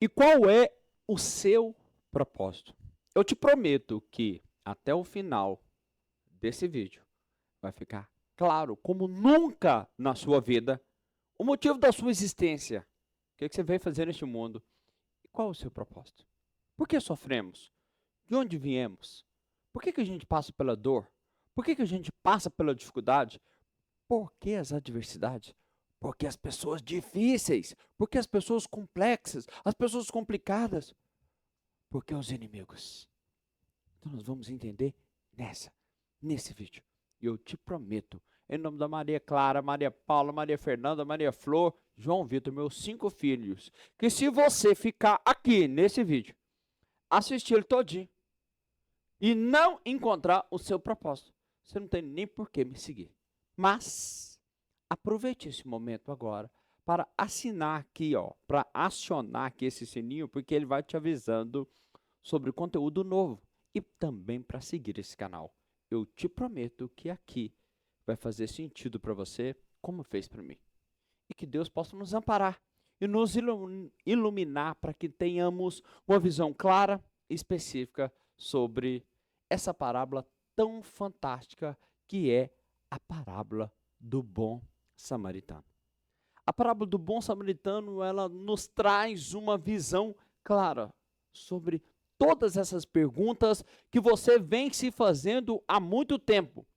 E qual é o seu propósito? Eu te prometo que até o final desse vídeo vai ficar claro, como nunca na sua vida, o motivo da sua existência. O que você veio fazer neste mundo? E qual o seu propósito? Por que sofremos? De onde viemos? Por que a gente passa pela dor? Por que a gente passa pela dificuldade? Por que as adversidades? Porque as pessoas difíceis, porque as pessoas complexas, as pessoas complicadas, porque os inimigos. Então nós vamos entender nesse vídeo. E eu te prometo, em nome da Maria Clara, Maria Paula, Maria Fernanda, Maria Flor, João Vitor, meus 5 filhos, que se você ficar aqui nesse vídeo, assistir ele todinho e não encontrar o seu propósito, você não tem nem por que me seguir. Mas aproveite esse momento agora para assinar aqui, ó, para acionar aqui esse sininho, porque ele vai te avisando sobre conteúdo novo e também para seguir esse canal. Eu te prometo que aqui vai fazer sentido para você, como fez para mim. E que Deus possa nos amparar e nos iluminar para que tenhamos uma visão clara e específica sobre essa parábola tão fantástica que é a parábola do bom samaritano. A parábola do bom samaritano, ela nos traz uma visão clara sobre todas essas perguntas que você vem se fazendo há muito tempo.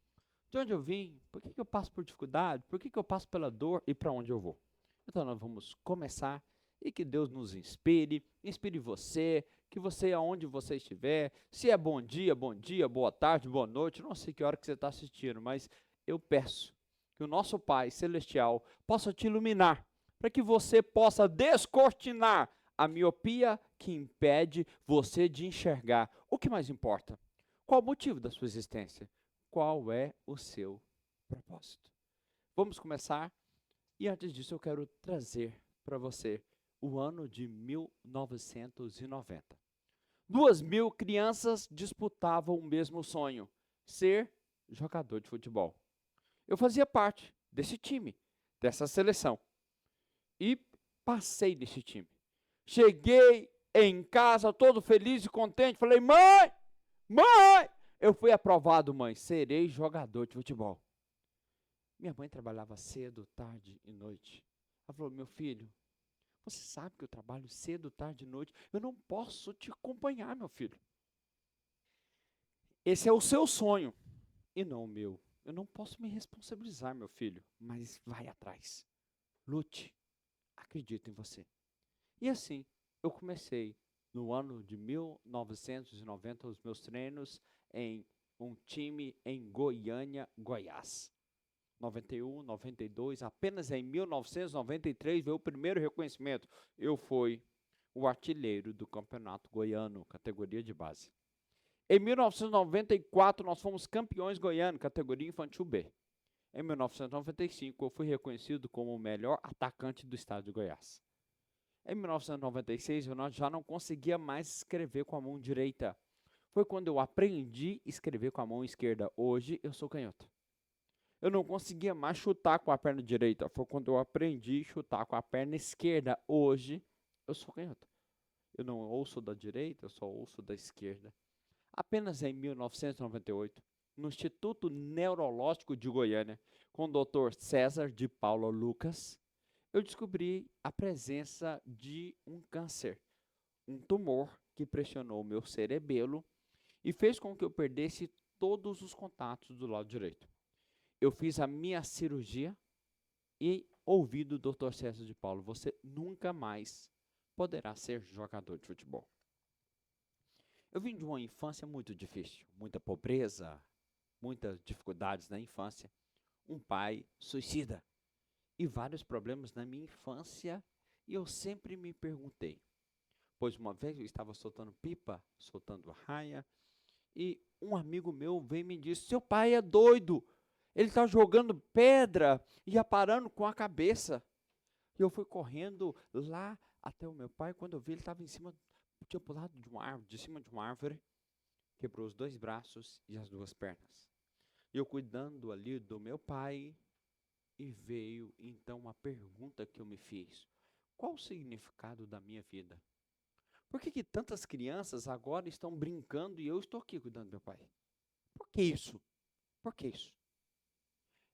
De onde eu vim? Por que eu passo por dificuldade? Por que eu passo pela dor? E para onde eu vou? Então nós vamos começar e que Deus nos inspire você, que você, aonde você estiver, se é bom dia, boa tarde, boa noite, não sei que hora que você está assistindo, mas eu peço que o nosso Pai Celestial possa te iluminar, para que você possa descortinar a miopia que impede você de enxergar o que mais importa. Qual o motivo da sua existência? Qual é o seu propósito? Vamos começar? E antes disso eu quero trazer para você o ano de 1990. 2.000 crianças disputavam o mesmo sonho, ser jogador de futebol. Eu fazia parte desse time, dessa seleção. E passei desse time. Cheguei em casa todo feliz e contente. Falei, mãe, eu fui aprovado, mãe, serei jogador de futebol. Minha mãe trabalhava cedo, tarde e noite. Ela falou, meu filho, você sabe que eu trabalho cedo, tarde e noite. Eu não posso te acompanhar, meu filho. Esse é o seu sonho e não o meu. Eu não posso me responsabilizar, meu filho, mas vai atrás. Lute. Acredito em você. E assim, eu comecei no ano de 1990 os meus treinos em um time em Goiânia, Goiás. 91, 92, apenas em 1993 veio o primeiro reconhecimento. Eu fui o artilheiro do Campeonato Goiano, categoria de base. Em 1994, nós fomos campeões goianos, categoria infantil B. Em 1995, eu fui reconhecido como o melhor atacante do estado de Goiás. Em 1996, eu já não conseguia mais escrever com a mão direita. Foi quando eu aprendi a escrever com a mão esquerda. Hoje, eu sou canhoto. Eu não conseguia mais chutar com a perna direita. Foi quando eu aprendi a chutar com a perna esquerda. Hoje, eu sou canhoto. Eu não ouço da direita, eu só ouço da esquerda. Apenas em 1998, no Instituto Neurológico de Goiânia, com o Dr. César de Paula Lucas, eu descobri a presença de um câncer, um tumor que pressionou o meu cerebelo e fez com que eu perdesse todos os contatos do lado direito. Eu fiz a minha cirurgia e ouvi do Dr. César de Paula, você nunca mais poderá ser jogador de futebol. Eu vim de uma infância muito difícil, muita pobreza, muitas dificuldades na infância, um pai suicida e vários problemas na minha infância, e eu sempre me perguntei, pois uma vez eu estava soltando pipa, soltando raia, e um amigo meu veio e me disse, seu pai é doido, ele está jogando pedra e aparando com a cabeça. E eu fui correndo lá até o meu pai, quando eu vi ele estava em cima, tinha pulado de uma árvore, de cima de uma árvore, quebrou os 2 braços e as 2 pernas. E eu cuidando ali do meu pai, e veio então uma pergunta que eu me fiz. Qual o significado da minha vida? Por que que tantas crianças agora estão brincando e eu estou aqui cuidando do meu pai? Por que isso? Por que isso?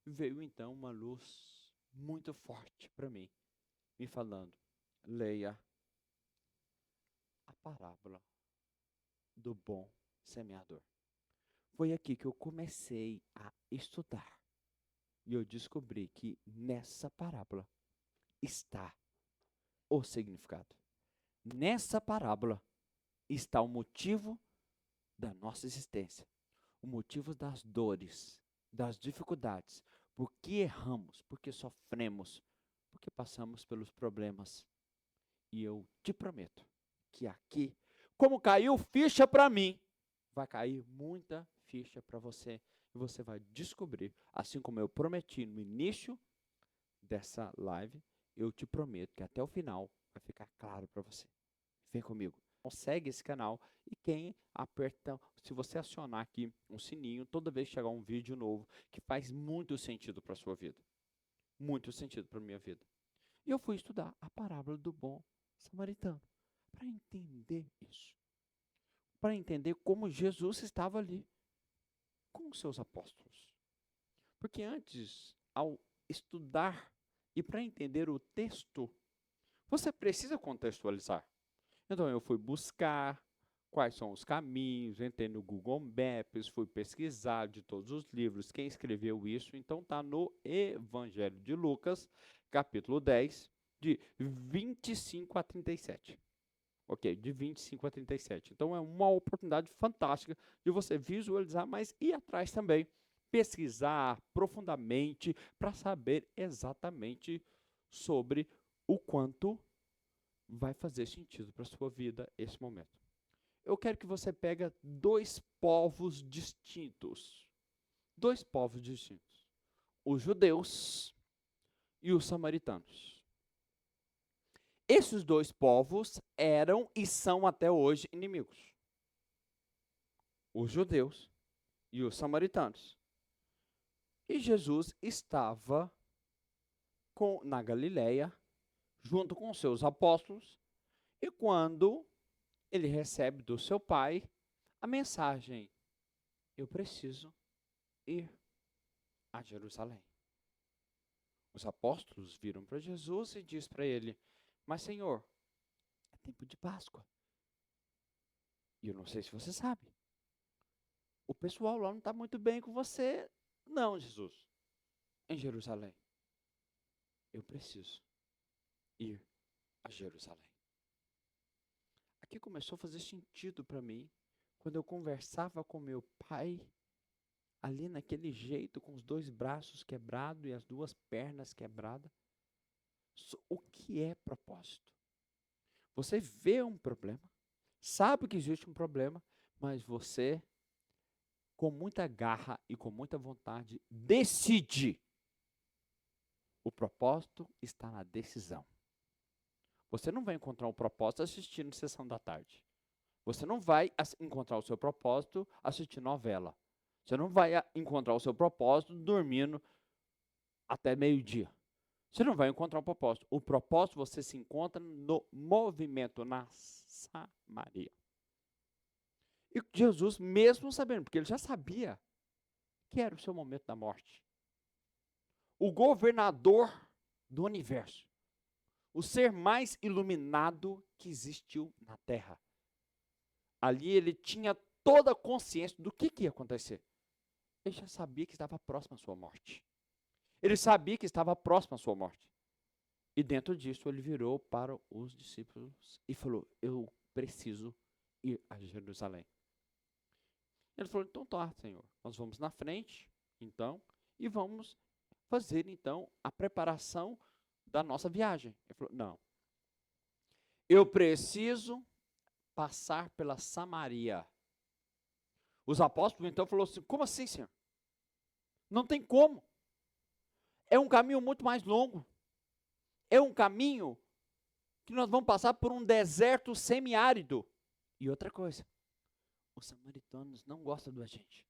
Veio então uma luz muito forte para mim, me falando: leia a parábola do bom semeador. Foi aqui que eu comecei a estudar. E eu descobri que nessa parábola está o significado. Nessa parábola está o motivo da nossa existência. O motivo das dores, das dificuldades. Por que erramos, por que sofremos, porque passamos pelos problemas. E eu te prometo que aqui, como caiu ficha para mim, vai cair muita ficha para você. E você vai descobrir, assim como eu prometi no início dessa live, eu te prometo que até o final vai ficar claro para você. Vem comigo. Então, segue esse canal e quem aperta, se você acionar aqui um sininho, toda vez que chegar um vídeo novo, que faz muito sentido para a sua vida. Muito sentido para a minha vida. E eu fui estudar a parábola do bom samaritano para entender isso. Para entender como Jesus estava ali com os seus apóstolos. Porque antes, ao estudar e para entender o texto, você precisa contextualizar. Então eu fui buscar quais são os caminhos, entrei no Google Maps, fui pesquisar de todos os livros, quem escreveu isso, então está no Evangelho de Lucas, capítulo 10, de 25 a 37. Ok, de 25 a 37. Então é uma oportunidade fantástica de você visualizar, mas ir atrás também, pesquisar profundamente para saber exatamente sobre o quanto vai fazer sentido para a sua vida esse momento. Eu quero que você pegue dois povos distintos. Dois povos distintos. Os judeus e os samaritanos. Esses dois povos eram e são até hoje inimigos. Os judeus e os samaritanos. E Jesus estava na Galileia, junto com seus apóstolos, e quando ele recebe do seu pai a mensagem: eu preciso ir a Jerusalém. Os apóstolos viram para Jesus e diz para ele: mas Senhor, é tempo de Páscoa. E eu não sei se você sabe. O pessoal lá não está muito bem com você, não, Jesus. Em Jerusalém. Eu preciso ir a Jerusalém. Aqui começou a fazer sentido para mim quando eu conversava com meu pai, ali naquele jeito, com os dois braços quebrados e as duas pernas quebradas. O que é propósito? Você vê um problema, sabe que existe um problema, mas você, com muita garra e com muita vontade, decide. O propósito está na decisão. Você não vai encontrar um propósito assistindo Sessão da Tarde. Você não vai encontrar o seu propósito assistindo novela. Você não vai encontrar o seu propósito dormindo até meio-dia. Você não vai encontrar um propósito. O propósito você se encontra no movimento, na Samaria. E Jesus, mesmo sabendo, porque ele já sabia que era o seu momento da morte. O governador do universo. O ser mais iluminado que existiu na Terra. Ali ele tinha toda a consciência do que ia acontecer. Ele já sabia que estava próximo à sua morte. Ele sabia que estava próximo à sua morte. E dentro disso ele virou para os discípulos e falou: eu preciso ir a Jerusalém. Ele falou: então tá, Senhor, nós vamos na frente, então, e vamos fazer, então, a preparação da nossa viagem. Ele falou: não, eu preciso passar pela Samaria. Os apóstolos, então, falaram assim: como assim, Senhor? Não tem como. É um caminho muito mais longo. É um caminho que nós vamos passar por um deserto semiárido. E outra coisa, os samaritanos não gostam da gente.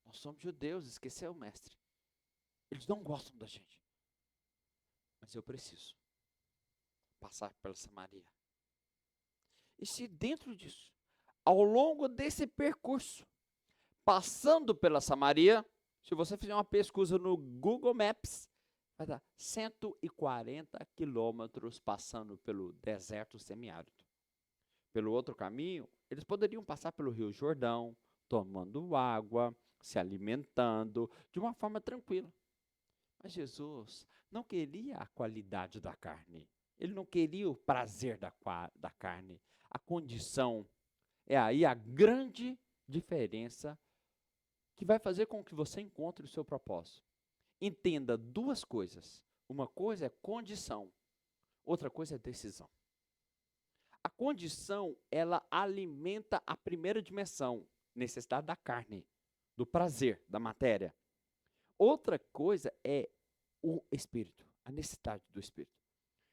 Nós somos judeus, esqueceu, mestre? Eles não gostam da gente. Mas eu preciso passar pela Samaria. E se dentro disso, ao longo desse percurso, passando pela Samaria, se você fizer uma pesquisa no Google Maps, vai dar 140 quilômetros passando pelo deserto semiárido. Pelo outro caminho, eles poderiam passar pelo Rio Jordão, tomando água, se alimentando, de uma forma tranquila. Mas Jesus não queria a qualidade da carne. Ele não queria o prazer da carne. A condição é aí a grande diferença que vai fazer com que você encontre o seu propósito. Entenda duas coisas. Uma coisa é condição, outra coisa é decisão. A condição, ela alimenta a primeira dimensão, necessidade da carne, do prazer, da matéria. Outra coisa é o espírito, a necessidade do espírito.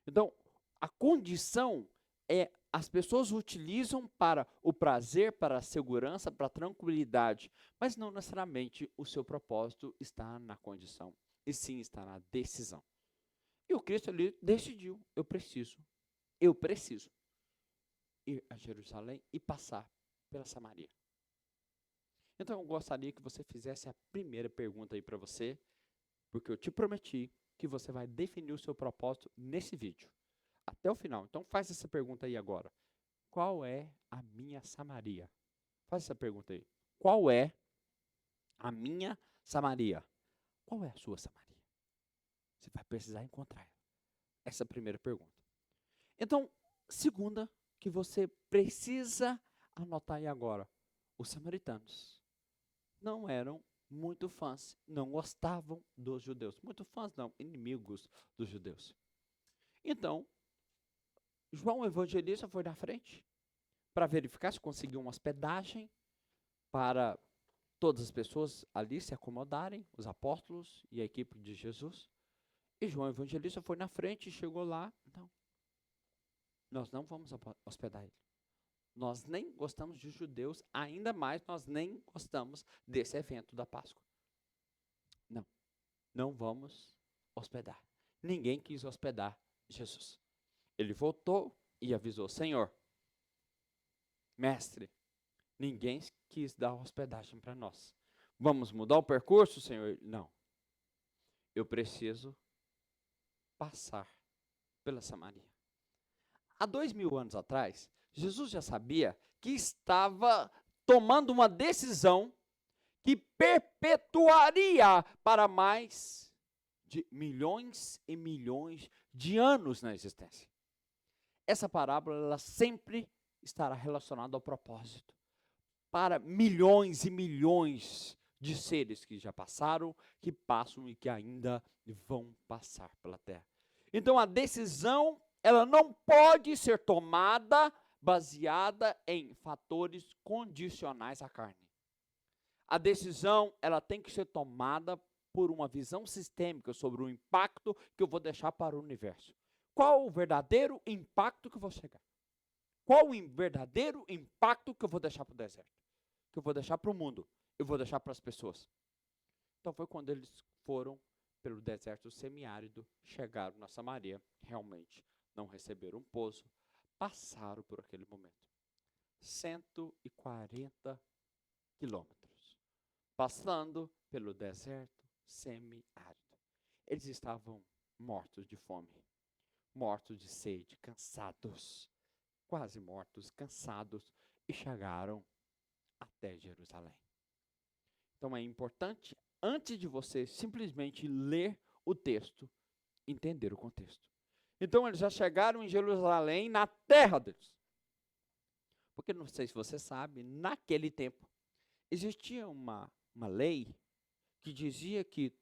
Então, a condição é as pessoas utilizam para o prazer, para a segurança, para a tranquilidade, mas não necessariamente o seu propósito está na condição, e sim está na decisão. E o Cristo ali decidiu, eu preciso ir a Jerusalém e passar pela Samaria. Então eu gostaria que você fizesse a primeira pergunta aí para você, porque eu te prometi que você vai definir o seu propósito nesse vídeo, até o final. Então faz essa pergunta aí agora. Qual é a minha Samaria? Faz essa pergunta aí. Qual é a minha Samaria? Qual é a sua Samaria? Você vai precisar encontrar ela. Essa é a primeira pergunta. Então, segunda, que você precisa anotar aí agora. Os samaritanos não eram muito fãs, não gostavam dos judeus. Muito fãs não, inimigos dos judeus. Então, João Evangelista foi na frente para verificar se conseguiu uma hospedagem para todas as pessoas ali se acomodarem, os apóstolos e a equipe de Jesus. E João Evangelista foi na frente e chegou lá. Não, nós não vamos hospedar ele. Nós nem gostamos de judeus, ainda mais nós nem gostamos desse evento da Páscoa. Não, não vamos hospedar. Ninguém quis hospedar Jesus. Ele voltou e avisou: Senhor, mestre, ninguém quis dar hospedagem para nós. Vamos mudar o percurso, Senhor? Não. Eu preciso passar pela Samaria. Há 2000 anos atrás, Jesus já sabia que estava tomando uma decisão que perpetuaria para mais de milhões e milhões de anos na existência. Essa parábola ela sempre estará relacionada ao propósito. Para milhões e milhões de seres que já passaram, que passam e que ainda vão passar pela terra. Então a decisão, ela não pode ser tomada baseada em fatores condicionais à carne. A decisão, ela tem que ser tomada por uma visão sistêmica sobre o impacto que eu vou deixar para o universo. Qual o verdadeiro impacto que eu vou chegar? Qual o verdadeiro impacto que eu vou deixar para o deserto? Que eu vou deixar para o mundo? Eu vou deixar para as pessoas? Então foi quando eles foram pelo deserto semiárido, chegaram na Samaria, realmente não receberam pouso, passaram por aquele momento. 140 quilômetros, passando pelo deserto semiárido. Eles estavam mortos de fome, mortos de sede, cansados, quase mortos, cansados, e chegaram até Jerusalém. Então é importante, antes de você simplesmente ler o texto, entender o contexto. Então eles já chegaram em Jerusalém, na terra deles. Porque não sei se você sabe, naquele tempo, existia uma lei que dizia que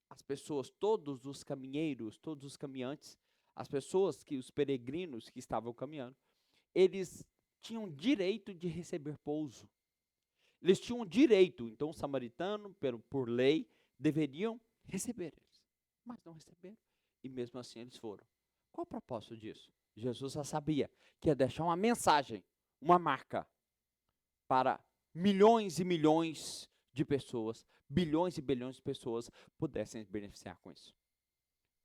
as pessoas, todos os caminheiros, todos os caminhantes, as pessoas os peregrinos que estavam caminhando, eles tinham direito de receber pouso. Eles tinham direito, então o samaritano, por lei, deveriam receber eles. Mas não receberam, e mesmo assim eles foram. Qual o propósito disso? Jesus já sabia que ia deixar uma mensagem, uma marca, para milhões e milhões de pessoas, bilhões e bilhões de pessoas pudessem beneficiar com isso.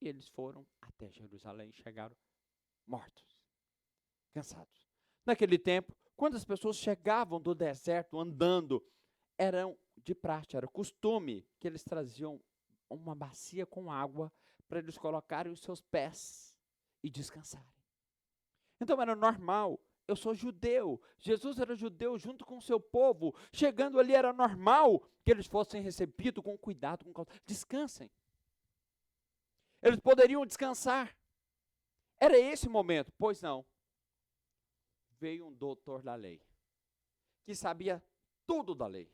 E eles foram até Jerusalém e chegaram mortos. cansados. Naquele tempo, quando as pessoas chegavam do deserto andando, eram de praxe, era costume que eles traziam uma bacia com água para eles colocarem os seus pés e descansarem. Então era normal. Eu sou judeu. Jesus era judeu junto com o seu povo. Chegando ali era normal que eles fossem recebidos com cuidado, com cautela. Descansem. Eles poderiam descansar. Era esse o momento. Pois não. Veio um doutor da lei, que sabia tudo da lei,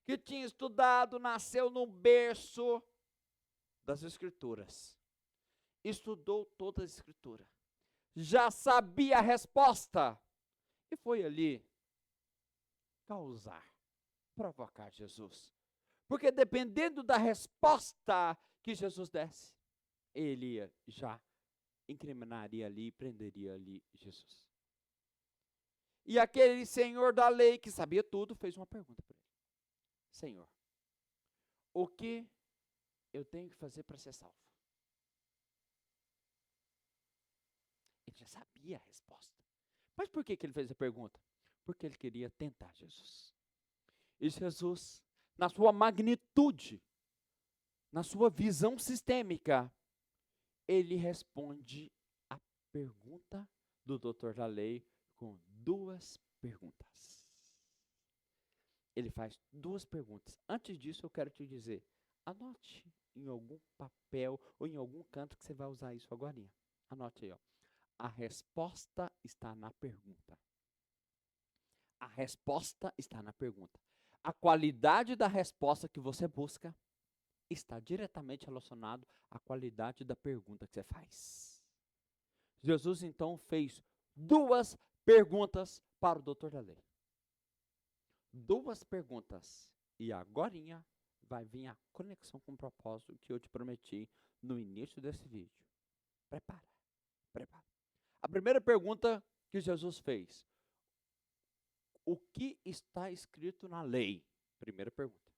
que tinha estudado, nasceu no berço das Escrituras. Estudou toda a Escritura. Já sabia a resposta. E foi ali causar, provocar Jesus. Porque dependendo da resposta que Jesus desse, ele já incriminaria ali e prenderia ali Jesus. E aquele senhor da lei que sabia tudo fez uma pergunta para ele. Senhor, o que eu tenho que fazer para ser salvo? Ele já sabia a resposta. Mas por que ele fez a pergunta? Porque ele queria tentar Jesus. E Jesus, na sua magnitude, na sua visão sistêmica, ele responde a pergunta do doutor da lei com duas perguntas. Ele faz duas perguntas. Antes disso, eu quero te dizer, anote em algum papel ou em algum canto que você vai usar isso agora. Anote aí, ó. A resposta está na pergunta. A resposta está na pergunta. A qualidade da resposta que você busca está diretamente relacionado à qualidade da pergunta que você faz. Jesus então fez duas perguntas para o doutor da lei. Duas perguntas. E agorinha vai vir a conexão com o propósito que eu te prometi no início desse vídeo. Prepara, prepara. A primeira pergunta que Jesus fez. O que está escrito na lei? Primeira pergunta.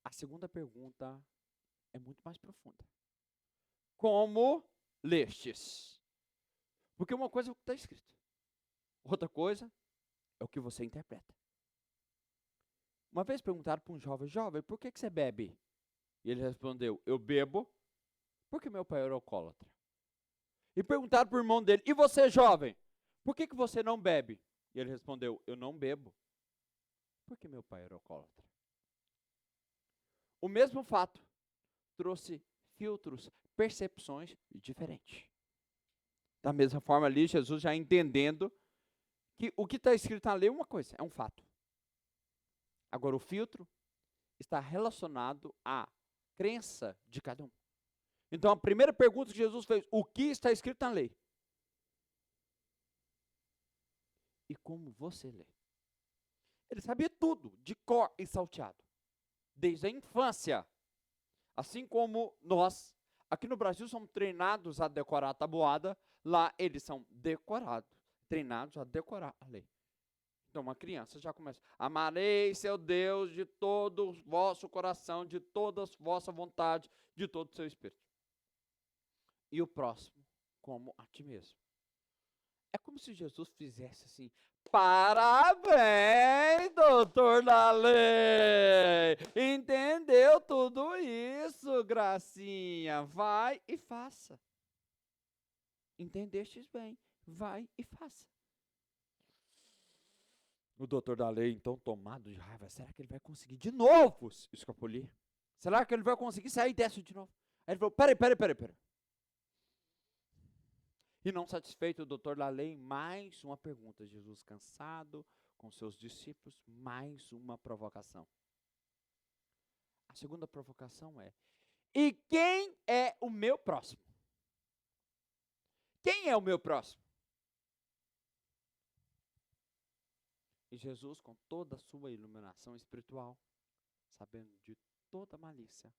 A segunda pergunta é muito mais profunda. Como lestes? Porque uma coisa é o que está escrito. Outra coisa é o que você interpreta. Uma vez perguntaram para um jovem, por que você bebe? E ele respondeu, eu bebo porque meu pai era alcoólatra. E perguntaram para o irmão dele, e você jovem, por que você não bebe? E ele respondeu, eu não bebo porque meu pai era alcoólatra. O mesmo fato trouxe filtros, percepções diferentes. Da mesma forma ali, Jesus já entendendo que o que está escrito na lei é uma coisa, é um fato. Agora o filtro está relacionado à crença de cada um. Então a primeira pergunta que Jesus fez, o que está escrito na lei? E como você lê? Ele sabia tudo, de cor e salteado, desde a infância. Assim como nós, aqui no Brasil, somos treinados a decorar a tabuada, lá eles são treinados a decorar a lei. Então, uma criança já começa, amarei seu Deus de todo o vosso coração, de toda a vossa vontade, de todo o seu espírito. E o próximo, como a ti mesmo. É como se Jesus fizesse assim, parabéns, doutor da lei, entendeu tudo isso, gracinha, vai e faça. Entendestes bem, vai e faça. O doutor da lei, então, tomado de raiva, será que ele vai conseguir de novo escapulir? Será que ele vai conseguir sair dessa de novo? Aí ele falou, peraí. E não satisfeito, o doutor da lei, mais uma pergunta. Jesus, cansado com seus discípulos, mais uma provocação. A segunda provocação é, e quem é o meu próximo? Quem é o meu próximo? E Jesus, com toda a sua iluminação espiritual, sabendo de toda a malícia,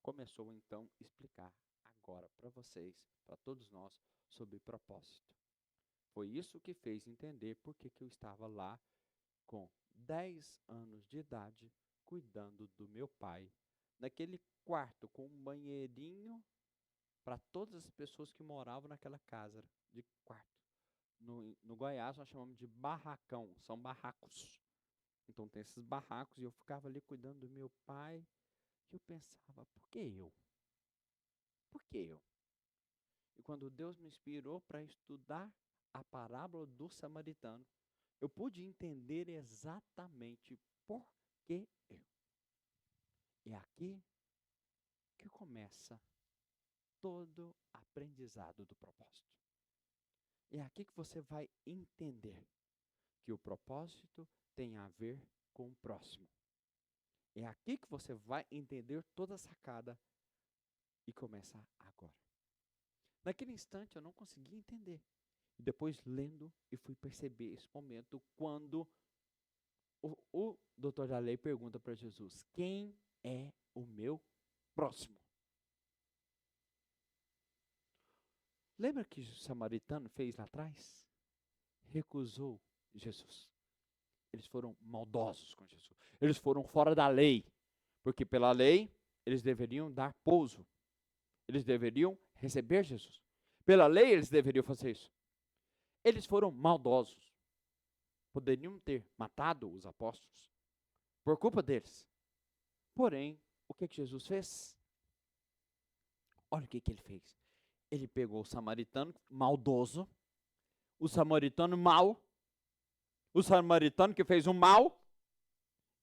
começou então a explicar agora para vocês, para todos nós, sobre propósito. Foi isso que fez entender por que eu estava lá com 10 anos de idade, cuidando do meu pai, naquele quarto com um banheirinho para todas as pessoas que moravam naquela casa de quarto. no Goiás nós chamamos de barracão, são barracos. Então tem esses barracos e eu ficava ali cuidando do meu pai e eu pensava, por que eu? Por que eu? E quando Deus me inspirou para estudar a parábola do samaritano, eu pude entender exatamente por que eu. É aqui que começa todo aprendizado do propósito. É aqui que você vai entender que o propósito tem a ver com o próximo. É aqui que você vai entender toda a sacada e começar agora. Naquele instante eu não conseguia entender. E depois lendo e fui perceber esse momento quando o doutor Jalei pergunta para Jesus, quem é o meu próximo? Lembra que o samaritano fez lá atrás? Recusou Jesus. Eles foram maldosos com Jesus. Eles foram fora da lei. Porque pela lei, eles deveriam dar pouso. Eles deveriam receber Jesus. Pela lei, eles deveriam fazer isso. Eles foram maldosos. Poderiam ter matado os apóstolos por culpa deles. Porém, o que Jesus fez? Olha o que ele fez. Ele pegou o samaritano maldoso, o samaritano mau, o samaritano que fez o mal,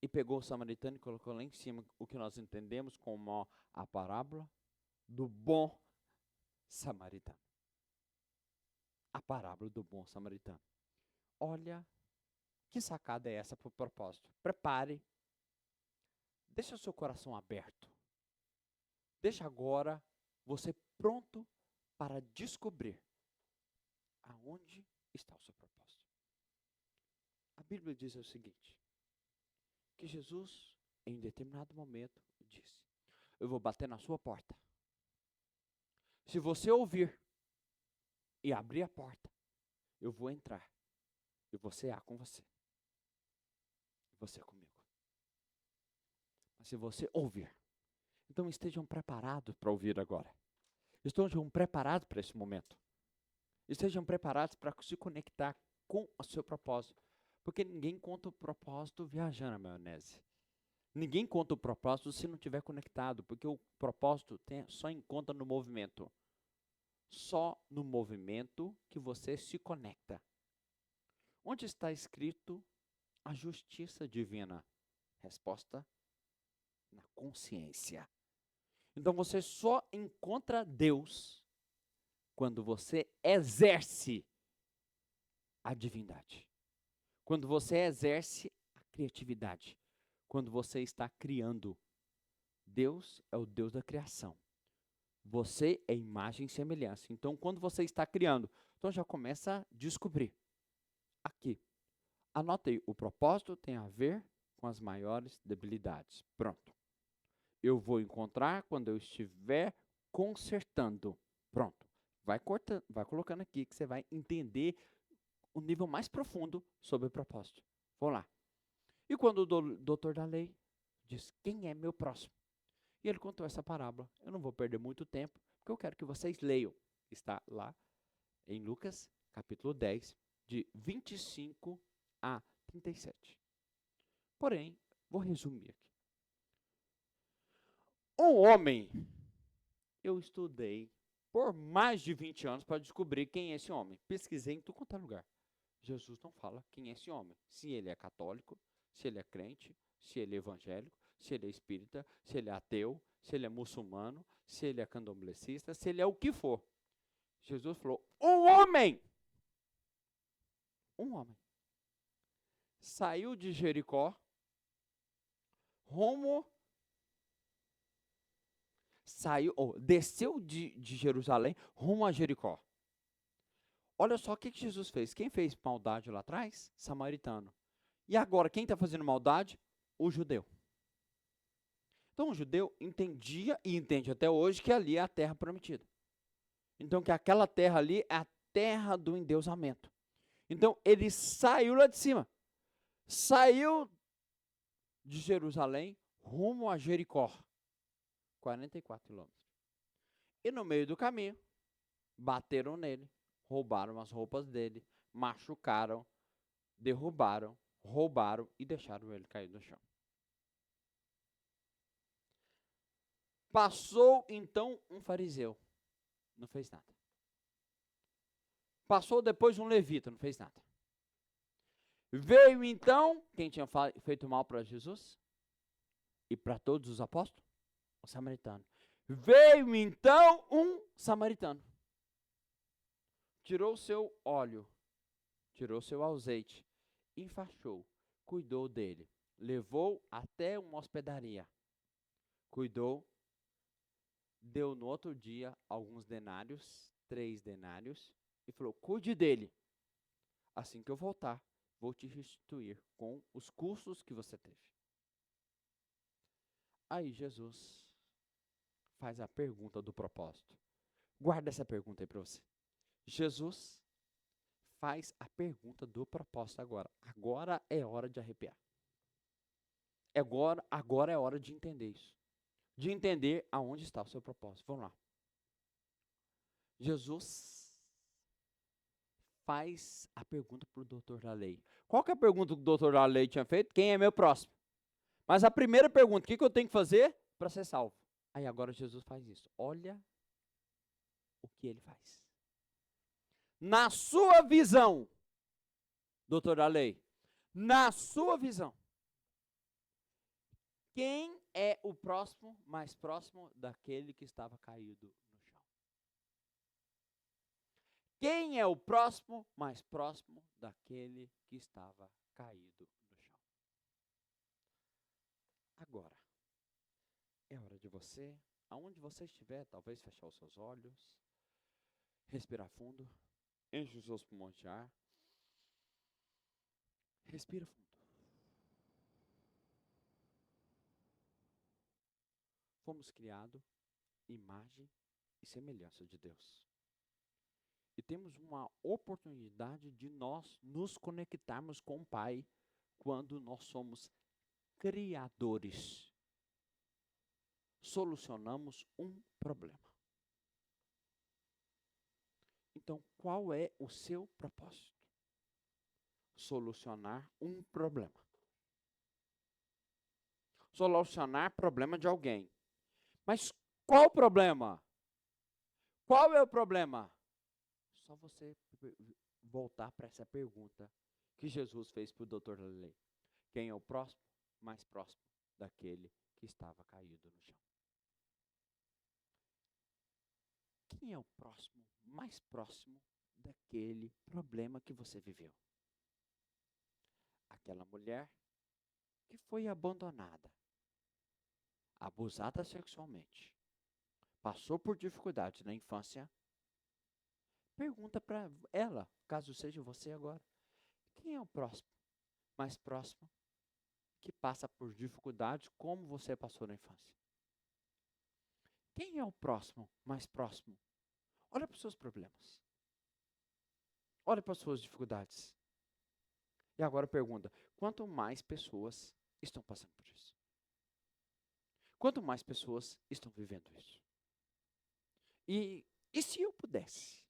e pegou o samaritano e colocou lá em cima o que nós entendemos como a parábola do bom samaritano. A parábola do bom samaritano. Olha que sacada é essa para o propósito. Prepare. Deixa o seu coração aberto. Deixa agora você pronto para descobrir aonde está o seu propósito. A Bíblia diz o seguinte, que Jesus, em determinado momento, disse, eu vou bater na sua porta. Se você ouvir e abrir a porta, eu vou entrar. E vou cear com você. E você comigo. Mas se você ouvir, então estejam preparados para ouvir agora. Estejam preparados para esse momento. Estejam preparados para se conectar com o seu propósito. Porque ninguém conta o propósito viajando na maionese. Ninguém conta o propósito se não estiver conectado. Porque o propósito só encontra no movimento. Só no movimento que você se conecta. Onde está escrito a justiça divina? Resposta: na consciência. Então você só encontra Deus quando você exerce a divindade. Quando você exerce a criatividade. Quando você está criando. Deus é o Deus da criação. Você é imagem e semelhança. Então, quando você está criando, então já começa a descobrir. Aqui, anotei, o propósito tem a ver com as maiores debilidades. Pronto. Eu vou encontrar quando eu estiver consertando. Pronto. Vai cortando, vai colocando aqui que você vai entender o nível mais profundo sobre o propósito. Vamos lá. E quando o doutor da lei diz, quem é meu próximo? E ele contou essa parábola. Eu não vou perder muito tempo, porque eu quero que vocês leiam. Está lá em Lucas, capítulo 10, de 25 a 37. Porém, vou resumir aqui. Um homem, eu estudei por mais de 20 anos para descobrir quem é esse homem. Pesquisei em tudo quanto é lugar. Jesus não fala quem é esse homem. Se ele é católico, se ele é crente, se ele é evangélico, se ele é espírita, se ele é ateu, se ele é muçulmano, se ele é candomblessista, se ele é o que for. Jesus falou, um homem, saiu de Jericó, desceu de Jerusalém, rumo a Jericó. Olha só o que Jesus fez. Quem fez maldade lá atrás? Samaritano. E agora, quem está fazendo maldade? O judeu. Então, o judeu entendia e entende até hoje que ali é a terra prometida. Então, que aquela terra ali é a terra do endeusamento. Então, ele saiu lá de cima. Saiu de Jerusalém rumo a Jericó. 44 quilômetros. E no meio do caminho, bateram nele, roubaram as roupas dele, machucaram, derrubaram, roubaram e deixaram ele cair no chão. Passou então um fariseu, não fez nada. Passou depois um levita, não fez nada. Veio então, quem tinha feito mal para Jesus e para todos os apóstolos? O samaritano. Veio então um samaritano. Tirou seu óleo, tirou seu azeite, enfaixou, cuidou dele, levou até uma hospedaria, cuidou, deu no outro dia alguns denários, 3 denários, e falou: cuide dele. Assim que eu voltar, vou te restituir com os custos que você teve. Aí Jesus faz a pergunta do propósito. Guarda essa pergunta aí para você. Jesus faz a pergunta do propósito agora. Agora é hora de arrepiar. Agora é hora de entender isso. De entender aonde está o seu propósito. Vamos lá. Jesus faz a pergunta para o doutor da lei. Qual que é a pergunta que o doutor da lei tinha feito? Quem é meu próximo? Mas a primeira pergunta, o que eu tenho que fazer para ser salvo? Aí agora Jesus faz isso. Olha o que ele faz. Na sua visão, doutor da lei, na sua visão, quem é o próximo, mais próximo daquele que estava caído no chão? Quem é o próximo, mais próximo daquele que estava caído no chão? Agora, é hora de você, aonde você estiver, talvez fechar os seus olhos, respirar fundo, enche os seus pulmões de ar, respira fundo. Fomos criados imagem e semelhança de Deus. E temos uma oportunidade de nós nos conectarmos com o Pai quando nós somos criadores. Solucionamos um problema. Então, qual é o seu propósito? Solucionar um problema. Solucionar problema de alguém. Mas qual o problema? Qual é o problema? Só você voltar para essa pergunta que Jesus fez para o doutor da lei. Quem é o próximo? Mais próximo daquele que estava caído no chão. Quem é o próximo? Mais próximo daquele problema que você viveu. Aquela mulher que foi abandonada, abusada sexualmente, passou por dificuldades na infância. Pergunta para ela, caso seja você agora, quem é o próximo, mais próximo, que passa por dificuldades como você passou na infância? Quem é o próximo, mais próximo? Olha para os seus problemas. Olha para as suas dificuldades. E agora pergunta, quanto mais pessoas estão passando por isso? Quanto mais pessoas estão vivendo isso? E se eu pudesse,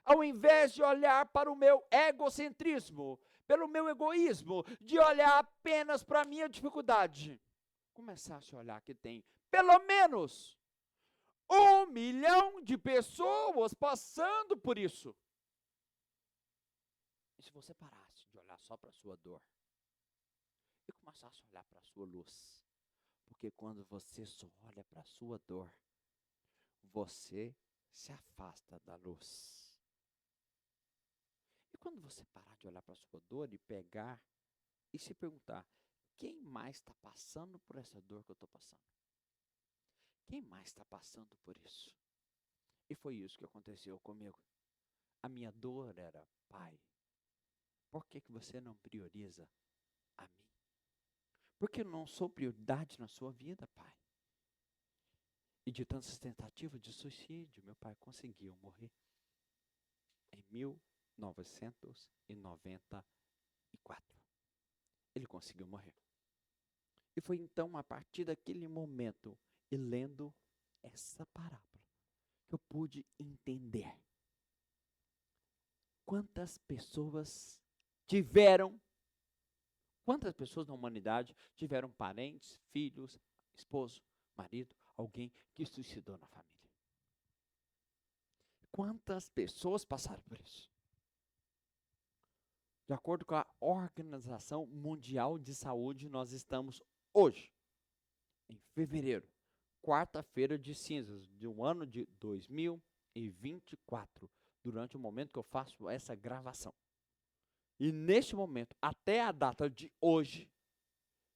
ao invés de olhar para o meu egocentrismo, pelo meu egoísmo, de olhar apenas para a minha dificuldade, começasse a olhar que tem pelo menos 1 milhão de pessoas passando por isso. E se você parasse de olhar só para a sua dor e começasse a olhar para a sua luz? Porque quando você só olha para a sua dor, você se afasta da luz. E quando você parar de olhar para a sua dor e pegar e se perguntar, quem mais está passando por essa dor que eu estou passando? Quem mais está passando por isso? E foi isso que aconteceu comigo. A minha dor era, Pai, por que você não prioriza a mim? Porque eu não sou prioridade na sua vida, Pai. E de tantas tentativas de suicídio, meu pai conseguiu morrer em 1994. Ele conseguiu morrer. E foi então, a partir daquele momento, e lendo essa parábola, que eu pude entender Quantas pessoas na humanidade tiveram parentes, filhos, esposo, marido, alguém que suicidou na família? Quantas pessoas passaram por isso? De acordo com a Organização Mundial de Saúde, nós estamos hoje, em fevereiro, quarta-feira de cinzas, do ano de 2024, durante o momento que eu faço essa gravação. E neste momento, até a data de hoje,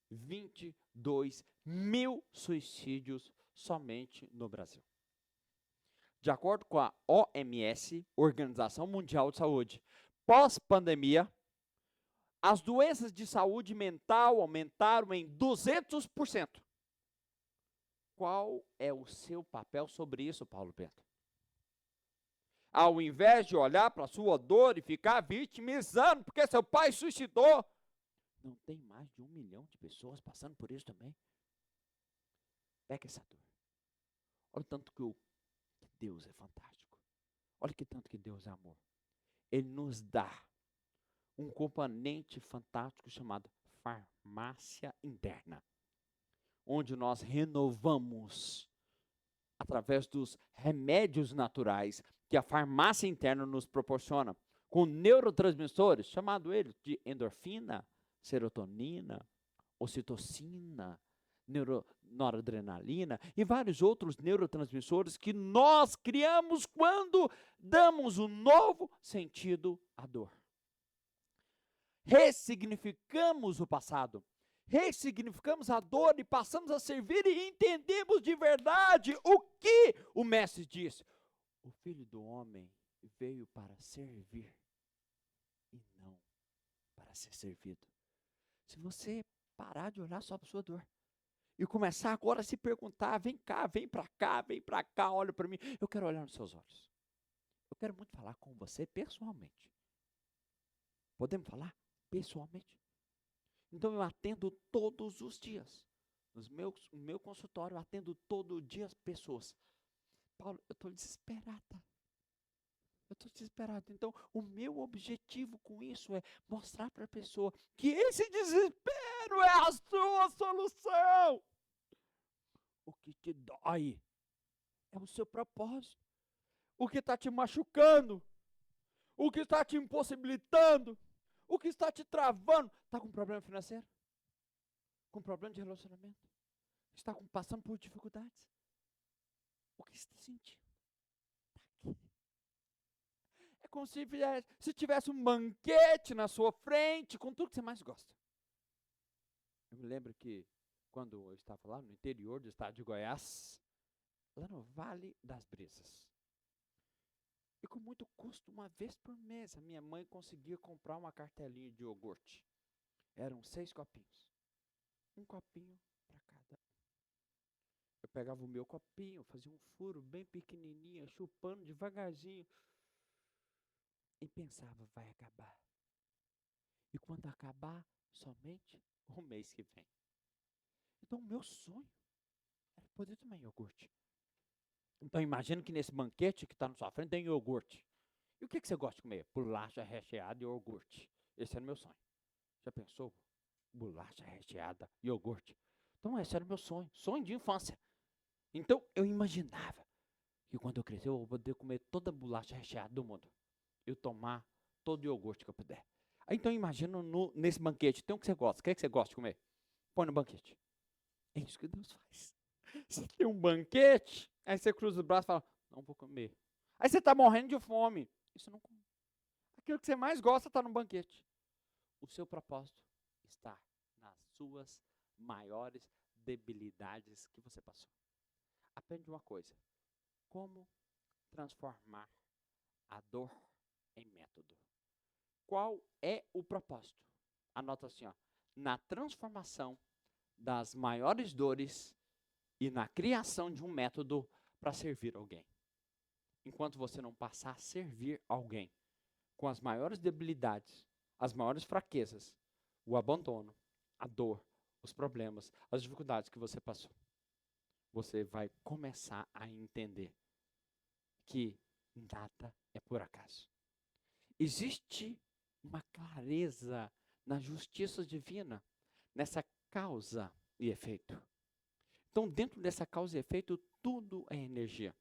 22 mil suicídios somente no Brasil. De acordo com a OMS, Organização Mundial de Saúde, pós-pandemia, as doenças de saúde mental aumentaram em 200%. Qual é o seu papel sobre isso, Paulo Bento? Ao invés de olhar para a sua dor e ficar vitimizando porque seu pai suicidou, não tem mais de 1 milhão de pessoas passando por isso também? Pega essa dor. Olha o tanto que Deus é fantástico. Olha que tanto que Deus é amor. Ele nos dá um componente fantástico chamado farmácia interna, onde nós renovamos através dos remédios naturais que a farmácia interna nos proporciona, com neurotransmissores, chamado eles de endorfina, serotonina, ocitocina, noradrenalina e vários outros neurotransmissores que nós criamos quando damos um novo sentido à dor. Ressignificamos o passado, ressignificamos a dor e passamos a servir e entendemos de verdade o que o mestre disse. O Filho do Homem veio para servir e não para ser servido. Se você parar de olhar só para a sua dor e começar agora a se perguntar, vem cá, vem para cá, olha para mim, eu quero olhar nos seus olhos. Eu quero muito falar com você pessoalmente. Podemos falar pessoalmente? Então eu atendo todos os dias. No meu consultório eu atendo todo dia as pessoas. Paulo, eu estou desesperada. Então, o meu objetivo com isso é mostrar para a pessoa que esse desespero é a sua solução. O que te dói é o seu propósito. O que está te machucando, o que está te impossibilitando, o que está te travando. Está com problema financeiro? Com problema de relacionamento? Está passando por dificuldades? O que está sentindo? Está aqui. É como se tivesse um banquete na sua frente com tudo que você mais gosta. Eu me lembro que quando eu estava lá no interior do estado de Goiás, lá no Vale das Brisas, e com muito custo, uma vez por mês, a minha mãe conseguia comprar uma cartelinha de iogurte. Eram 6 copinhos. Um copinho para cada um. Eu pegava o meu copinho, fazia um furo bem pequenininho, chupando devagarzinho. E pensava, vai acabar. E quando acabar, somente o mês que vem. Então, o meu sonho era poder tomar iogurte. Então, imagina que nesse banquete que está na sua frente tem iogurte. E o que você gosta de comer? Bolacha recheada e iogurte. Esse era o meu sonho. Já pensou? Bolacha recheada, iogurte. Então, esse era o meu sonho. Sonho de infância. Então, eu imaginava que quando eu crescer, eu vou poder comer toda a bolacha recheada do mundo. E tomar todo o iogurte que eu puder. Então, imagina nesse banquete, tem o que você gosta. O que é que você gosta de comer? Põe no banquete. É isso que Deus faz. Você tem um banquete, aí você cruza os braços e fala, não vou comer. Aí você está morrendo de fome. Isso não come. Aquilo que você mais gosta está no banquete. O seu propósito está nas suas maiores debilidades que você passou. Aprende uma coisa. Como transformar a dor em método. Qual é o propósito? Anota assim, ó, na transformação das maiores dores e na criação de um método para servir alguém. Enquanto você não passar a servir alguém com as maiores debilidades, as maiores fraquezas, o abandono, a dor, os problemas, as dificuldades que você passou, você vai começar a entender que nada é por acaso. Existe uma clareza na justiça divina, nessa causa e efeito. Então, dentro dessa causa e efeito, tudo é energia.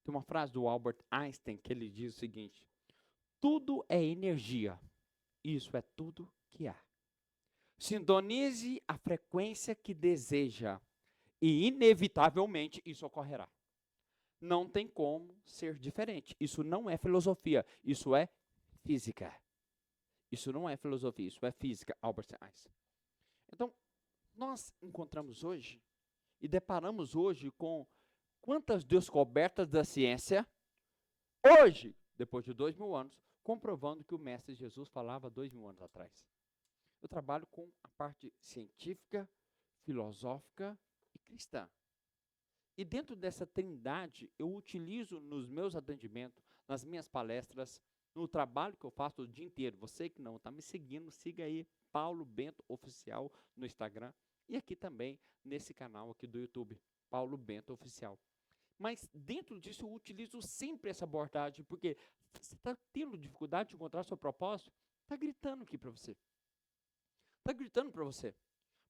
Tem uma frase do Albert Einstein que ele diz o seguinte: tudo é energia, isso é tudo que há. Sintonize a frequência que deseja e, inevitavelmente, isso ocorrerá. Não tem como ser diferente. Isso não é filosofia, isso é física. Isso não é filosofia, isso é física, Albert Einstein. Então, nós encontramos hoje e deparamos hoje com quantas descobertas da ciência, hoje, depois de 2000 anos, comprovando que o Mestre Jesus falava 2000 anos atrás. Eu trabalho com a parte científica, filosófica e cristã. E dentro dessa trindade, eu utilizo nos meus atendimentos, nas minhas palestras, no trabalho que eu faço o dia inteiro. Você que não está me seguindo, siga aí, Paulo Bento Oficial no Instagram. E aqui também, nesse canal aqui do YouTube, Paulo Bento Oficial. Mas dentro disso, eu utilizo sempre essa abordagem, porque você está tendo dificuldade de encontrar seu propósito, está gritando aqui para você. Está gritando para você.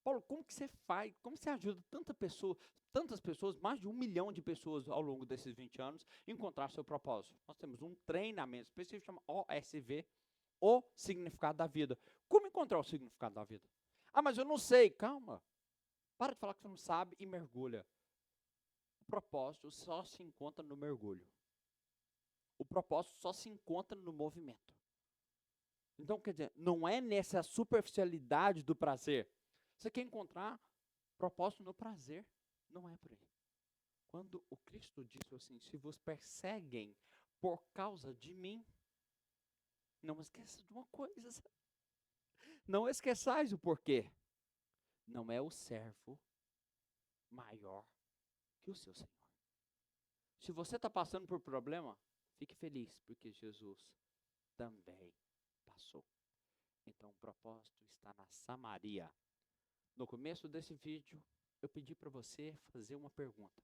Paulo, como que você faz, como você ajuda tantas pessoas, mais de 1 milhão de pessoas ao longo desses 20 anos, a encontrar seu propósito? Nós temos um treinamento específico, chama OSV, o significado da vida. Como encontrar o significado da vida? Ah, mas eu não sei. Calma. Para de falar que você não sabe e mergulha. O propósito só se encontra no mergulho. O propósito só se encontra no movimento. Então, quer dizer, não é nessa superficialidade do prazer. Você quer encontrar propósito no prazer, não é por aí. Quando o Cristo disse assim, se vos perseguem por causa de mim, não esqueça de uma coisa. Não esqueçais o porquê. Não é o servo maior que o seu Senhor. Se você está passando por problema, fique feliz, porque Jesus também passou. Então o propósito está na Samaria. No começo desse vídeo, eu pedi para você fazer uma pergunta.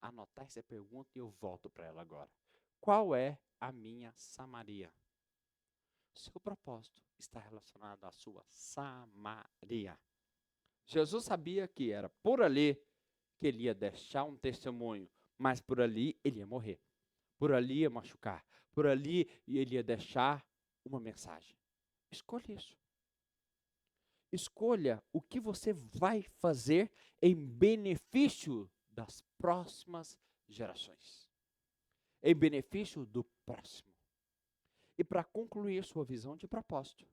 Anotar essa pergunta e eu volto para ela agora. Qual é a minha Samaria? Seu propósito está relacionado à sua Samaria. Jesus sabia que era por ali que ele ia deixar um testemunho, mas por ali ele ia morrer. Por ali ia machucar. Por ali ele ia deixar uma mensagem. Escolha isso. Escolha o que você vai fazer em benefício das próximas gerações. Em benefício do próximo. E para concluir sua visão de propósito,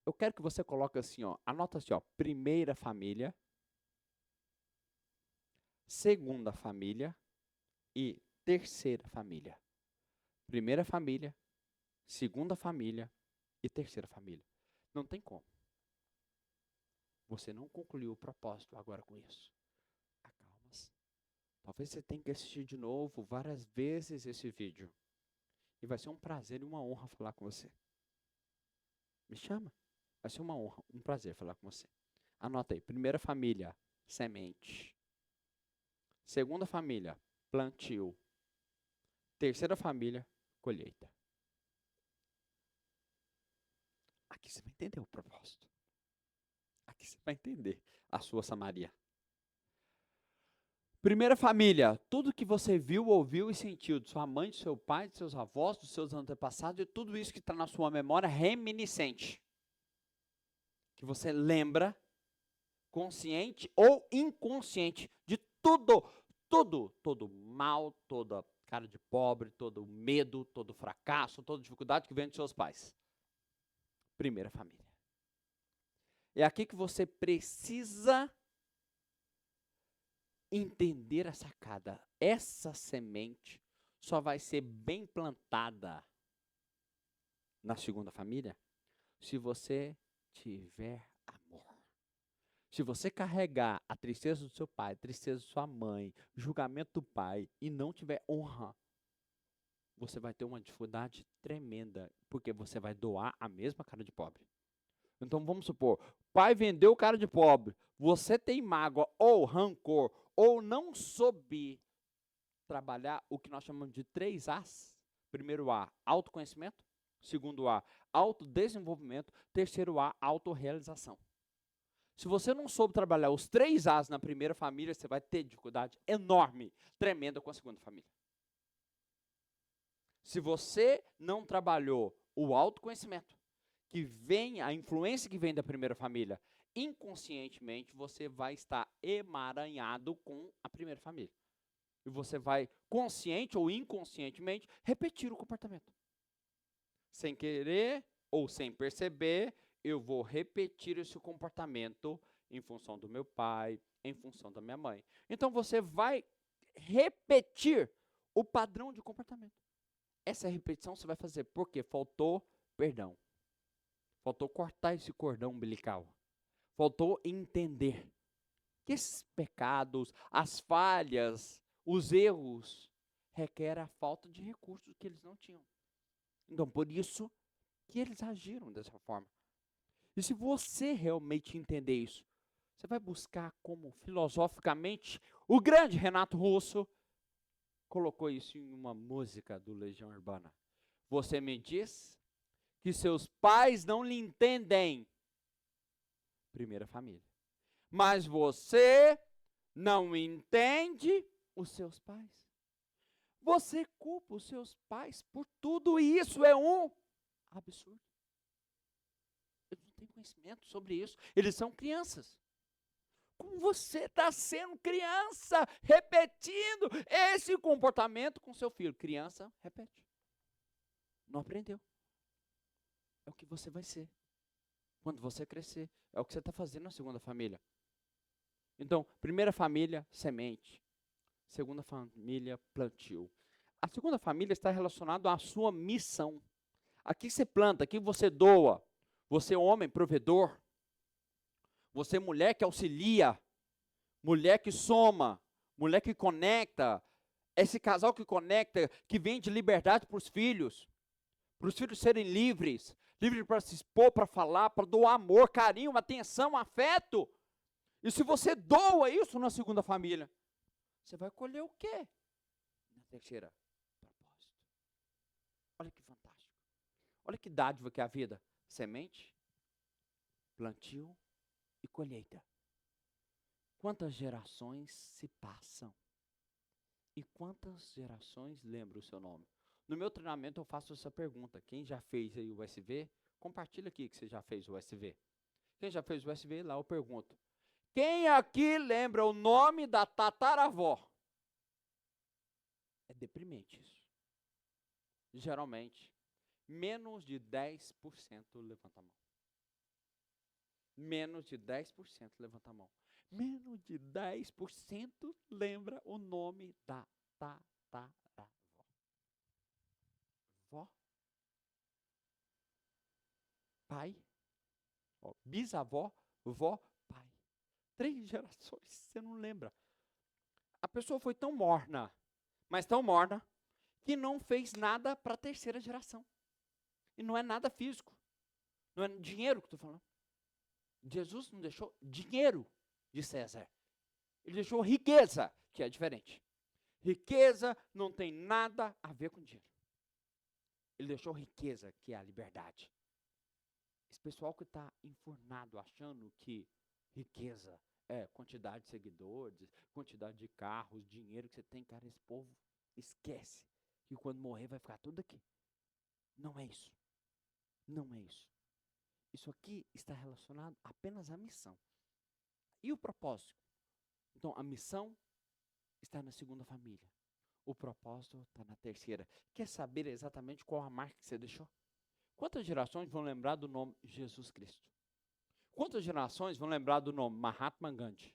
eu quero que você coloque assim, ó, anota assim, ó, primeira família, segunda família e terceira família. Primeira família, segunda família e terceira família. Não tem como. Você não concluiu o propósito agora com isso. Acalma-se. Talvez você tenha que assistir de novo várias vezes esse vídeo. E vai ser um prazer e uma honra falar com você. Me chama. Vai ser uma honra, um prazer falar com você. Anota aí. Primeira família, semente. Segunda família, plantio. Terceira família, colheita. Aqui você vai entender o propósito. Aqui você vai entender a sua Samaria. Primeira família, tudo que você viu, ouviu e sentiu de sua mãe, de seu pai, de seus avós, dos seus antepassados, e tudo isso que está na sua memória reminiscente. Que você lembra, consciente ou inconsciente, de todo mal, toda cara de pobre, todo medo, todo fracasso, toda dificuldade que vem dos seus pais. Primeira família. É aqui que você precisa entender a sacada. Essa semente só vai ser bem plantada na segunda família se você tiver amor. Se você carregar a tristeza do seu pai, a tristeza de sua mãe, julgamento do pai e não tiver honra, você vai ter uma dificuldade tremenda, porque você vai doar a mesma cara de pobre. Então vamos supor, pai vendeu cara de pobre, você tem mágoa ou rancor, ou não soube trabalhar o que nós chamamos de 3 As. Primeiro A, autoconhecimento. Segundo A, autodesenvolvimento. Terceiro A, autorrealização. Se você não soube trabalhar os 3 As na primeira família, você vai ter dificuldade enorme, tremenda com a segunda família. Se você não trabalhou o autoconhecimento, que vem, a influência que vem da primeira família, inconscientemente você vai estar emaranhado com a primeira família. E você vai, consciente ou inconscientemente, repetir o comportamento. Sem querer ou sem perceber, eu vou repetir esse comportamento em função do meu pai, em função da minha mãe. Então você vai repetir o padrão de comportamento. Essa repetição você vai fazer porque faltou perdão. Faltou cortar esse cordão umbilical. Faltou entender que esses pecados, as falhas, os erros, requerem a falta de recursos que eles não tinham. Então, por isso que eles agiram dessa forma. E se você realmente entender isso, você vai buscar como, filosoficamente, o grande Renato Russo colocou isso em uma música do Legião Urbana. Você me diz que seus pais não lhe entendem. Primeira família. Mas você não entende os seus pais. Você culpa os seus pais por tudo isso. É um absurdo. Eles não têm conhecimento sobre isso. Eles são crianças. Como você está sendo criança, repetindo esse comportamento com seu filho. Criança, repete. Não aprendeu. É o que você vai ser. Quando você crescer. É o que você está fazendo na segunda família. Então, primeira família, semente. Segunda família, plantio. A segunda família está relacionada à sua missão. Aqui você planta, aqui você doa. Você homem, provedor. Você mulher que auxilia. Mulher que soma. Mulher que conecta. Esse casal que conecta, que vende liberdade para os filhos. Para os filhos serem livres. Livres para se expor, para falar, para doar amor, carinho, atenção, afeto. E se você doa isso na segunda família, você vai colher o quê? Na terceira, propósito. Olha que fantástico. Olha que dádiva que é a vida. Semente, plantio e colheita. Quantas gerações se passam? E quantas gerações lembram o seu nome? No meu treinamento eu faço essa pergunta. Quem já fez aí o SV, compartilha aqui que você já fez o SV. Quem já fez o SV, lá eu pergunto. Quem aqui lembra o nome da tataravó? É deprimente isso. Geralmente, menos de 10% levanta a mão. Menos de 10% levanta a mão. Menos de 10% lembra o nome da tataravó. Vó? Pai? Ó, bisavó? Vó? Pai. 3 gerações, você não lembra. A pessoa foi tão morna, mas tão morna, que não fez nada para a terceira geração. E não é nada físico. Não é dinheiro que estou falando. Jesus não deixou dinheiro de César. Ele deixou riqueza, que é diferente. Riqueza não tem nada a ver com dinheiro. Ele deixou riqueza, que é a liberdade. Esse pessoal que está enfurnado, achando que riqueza é quantidade de seguidores, quantidade de carros, dinheiro que você tem, cara, esse povo esquece que quando morrer vai ficar tudo aqui. Não é isso. Não é isso. Isso aqui está relacionado apenas à missão. E o propósito? Então, a missão está na segunda família. O propósito está na terceira. Quer saber exatamente qual a marca que você deixou? Quantas gerações vão lembrar do nome Jesus Cristo? Quantas gerações vão lembrar do nome Mahatma Gandhi?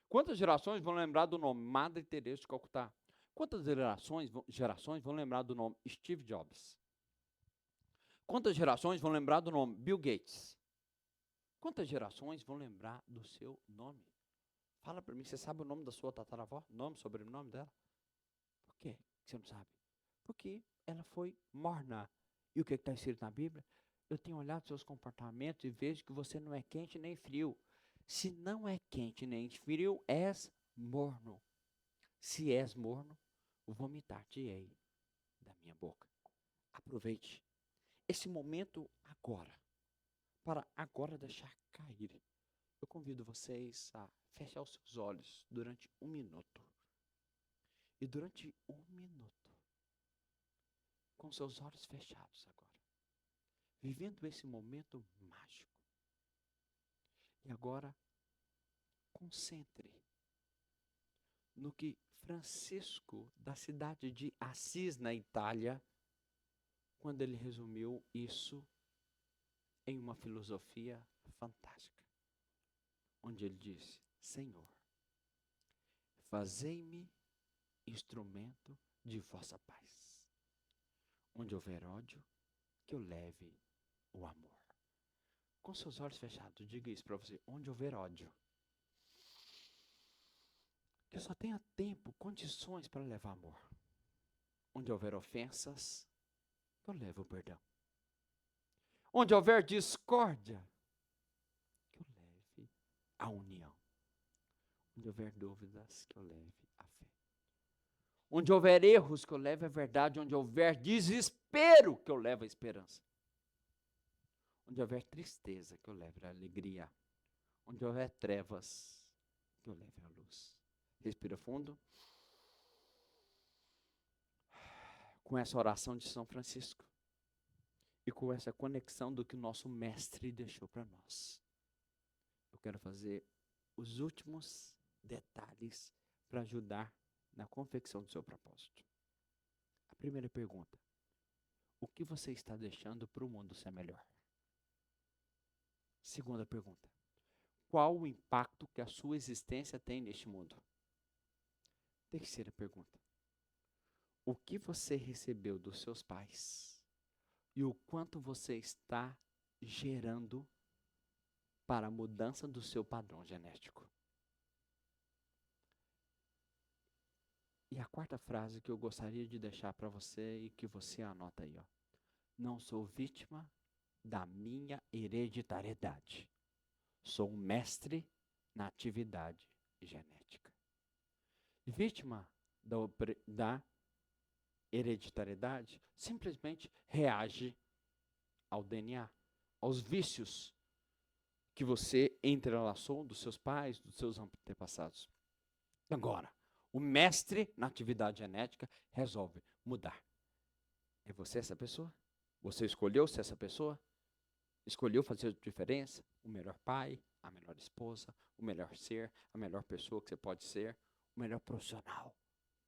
Quantas gerações vão lembrar do nome Madre Teresa de Calcutá? Quantas gerações vão lembrar do nome Steve Jobs? Quantas gerações vão lembrar do nome Bill Gates? Quantas gerações vão lembrar do seu nome? Fala para mim, você sabe o nome da sua tataravó? Nome, sobrenome dela? Por quê que você não sabe? Porque ela foi morna. E o que está escrito na Bíblia? Eu tenho olhado seus comportamentos e vejo que você não é quente nem frio. Se não é quente nem frio, és morno. Se és morno, vomitar-te-ei da minha boca. Aproveite. esse momento agora, para agora deixar cair, eu convido vocês a fechar os seus olhos durante 1 minuto. E durante 1 minuto, com seus olhos fechados agora, vivendo esse momento mágico. E agora, concentre no que Francisco, da cidade de Assis, na Itália, quando ele resumiu isso em uma filosofia fantástica, onde ele disse: Senhor, fazei-me instrumento de vossa paz. Onde houver ódio, que eu leve o amor. Com seus olhos fechados, diga isso para você: onde houver ódio, que eu só tenha tempo, condições para levar amor. Onde houver ofensas, que eu leve o perdão. Onde houver discórdia, que eu leve a união. Onde houver dúvidas, que eu leve a fé. Onde houver erros, que eu leve a verdade. Onde houver desespero, que eu leve a esperança. Onde houver tristeza, que eu leve a alegria. Onde houver trevas, que eu leve a luz. Respira fundo. Com essa oração de São Francisco e com essa conexão do que o nosso mestre deixou para nós, eu quero fazer os últimos detalhes para ajudar na confecção do seu propósito. A primeira pergunta: o que você está deixando para o mundo ser melhor? Segunda pergunta: qual o impacto que a sua existência tem neste mundo? Terceira pergunta: o que você recebeu dos seus pais e o quanto você está gerando para a mudança do seu padrão genético? E a quarta frase que eu gostaria de deixar para você e que você anota aí, ó: não sou vítima da minha hereditariedade. Sou um mestre na atividade genética. Vítima da hereditariedade simplesmente reage ao DNA, aos vícios que você entrelaçou dos seus pais, dos seus antepassados. Agora, o mestre na atividade genética resolve mudar. É você essa pessoa? Você escolheu ser essa pessoa? Escolheu fazer diferença? O melhor pai, a melhor esposa, o melhor ser, a melhor pessoa que você pode ser, o melhor profissional.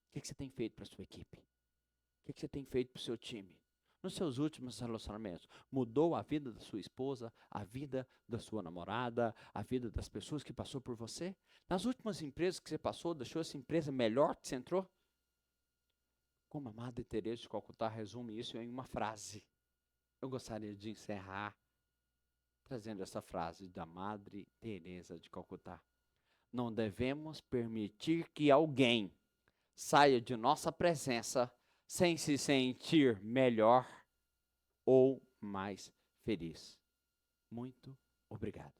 O que você tem feito para a sua equipe? O que você tem feito para o seu time? Nos seus últimos relacionamentos, mudou a vida da sua esposa, a vida da sua namorada, a vida das pessoas que passou por você? Nas últimas empresas que você passou, deixou essa empresa melhor que você entrou? Como a Madre Teresa de Calcutá resume isso em uma frase. Eu gostaria de encerrar trazendo essa frase da Madre Teresa de Calcutá: não devemos permitir que alguém saia de nossa presença sem se sentir melhor ou mais feliz. Muito obrigado.